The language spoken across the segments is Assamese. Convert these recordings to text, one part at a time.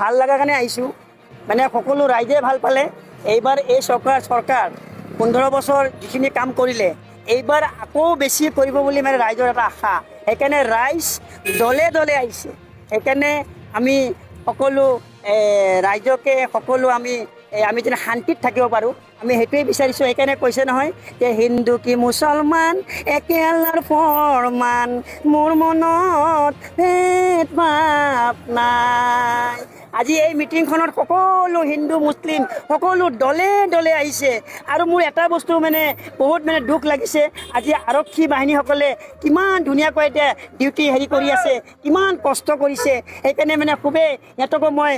ভাল লগা কাৰণে আহিছোঁ মানে সকলো ৰাইজে ভাল পালে এইবাৰ এই চৰকাৰ 15 বছৰ যিখিনি কাম কৰিলে এইবাৰ আকৌ বেছি কৰিব বুলি মানে ৰাইজৰ এটা আশা সেইকাৰণে ৰাইজ দলে দলে আহিছে সেইকাৰণে আমি সকলো ৰাইজকে সকলো আমি যেন শান্তিত থাকিব পাৰোঁ আমি সেইটোৱে বিচাৰিছোঁ সেইকাৰণে কৈছে নহয় যে হিন্দু কি মুছলমান একে আল্লাৰ ফৰমান মোৰ মনত ভেদভাৱ নাই আজি এই মিটিংখনত সকলো হিন্দু মুছলিম সকলো দলে দলে আহিছে আৰু মোৰ এটা বস্তু মানে বহুত মানে দুখ লাগিছে আজি আৰক্ষী বাহিনীসকলে কিমান ধুনীয়াকৈ এতিয়া ডিউটি কৰি আছে কিমান কষ্ট কৰিছে সেইকাৰণে মানে খুবেই সিহঁতকো মই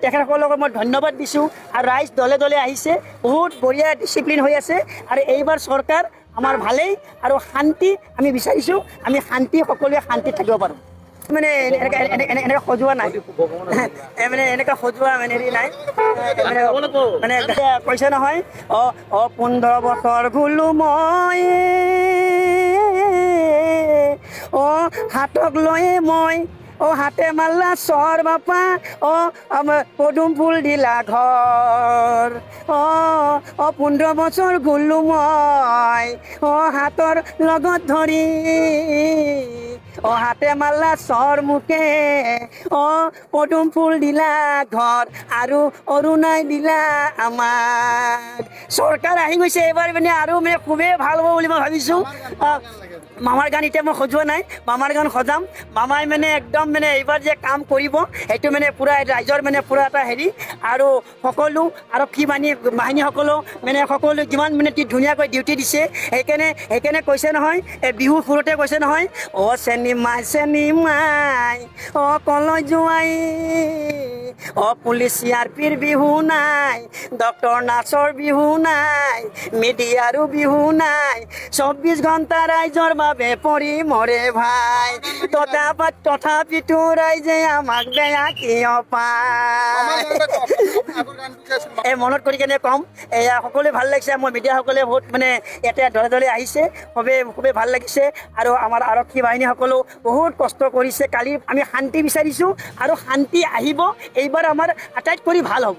তেখেতসকলক মই ধন্যবাদ দিছোঁ আৰু ৰাইজ দলে দলে আহিছে বহুত বঢ়িয়া ডিচিপ্লিন হৈ আছে আৰু এইবাৰ চৰকাৰ আমাৰ ভালেই আৰু শান্তি আমি বিচাৰিছোঁ আমি সকলোৱে শান্তিত থাকিব পাৰোঁ মানে এনেকৈ সজোৱা নাই মানে এনেকৈ সজোৱা মানে হেৰি নাই মানে কৈছে নহয় 15 বছৰ গ'লো মই হাতক লৈয়ে মই হাতে মাল্লা চৰ বাপা পদুম ফুল দিলা ঘৰ 15 বছৰ গ'লো মই হাতৰ লগত ধৰি হাতে মাল্লা চৰ মুখে পদুম ফুল দিলা ঘৰ আৰু অৰুণাই দিলা আমাক চৰকাৰ আহি গৈছে এইবাৰ মানে আৰু মানে খুবেই ভাল হ'ব বুলি মই ভাবিছোঁ মামাৰ গান এতিয়া মই সজোৱা নাই মামাৰ গান সজাম মামাই মানে একদম মানে এইবাৰ যে কাম কৰিব সেইটো মানে পূৰা ৰাইজৰ মানে পূৰা এটা হেৰি আৰু সকলো আৰক্ষী বাহিনীসকলেও মানে সকলো যিমান মানে ধুনীয়াকৈ ডিউটি দিছে সেইকাৰণে কৈছে নহয় বিহু সুৰতে কৈছে নহয় চেনি মাই কলৈ যোৱাই পুলিচ চিআৰপিৰ বিহু নাই ডক্টৰ নাৰ্ছৰ বিহু নাই মিডিয়াৰো বিহু নাই 24 ঘণ্টা ৰাইজৰ বাবে পৰি মৰে ভাই তথাপিতো ৰাইজে আমাক বেয়া কিয় পায় মনত কৰি কেনে ক'ম এয়া সকলোৱে ভাল লাগিছে মই মিডিয়াসকলে বহুত মানে ইয়াতে দলে দলে আহিছে খুবেই ভাল লাগিছে আৰু আমাৰ আৰক্ষী বাহিনীসকলেও বহুত কষ্ট কৰিছে কালি আমি শান্তি বিচাৰিছোঁ আৰু শান্তি আহিব এইবাৰ আমাৰ আটাইতকৈ ভাল হ'ব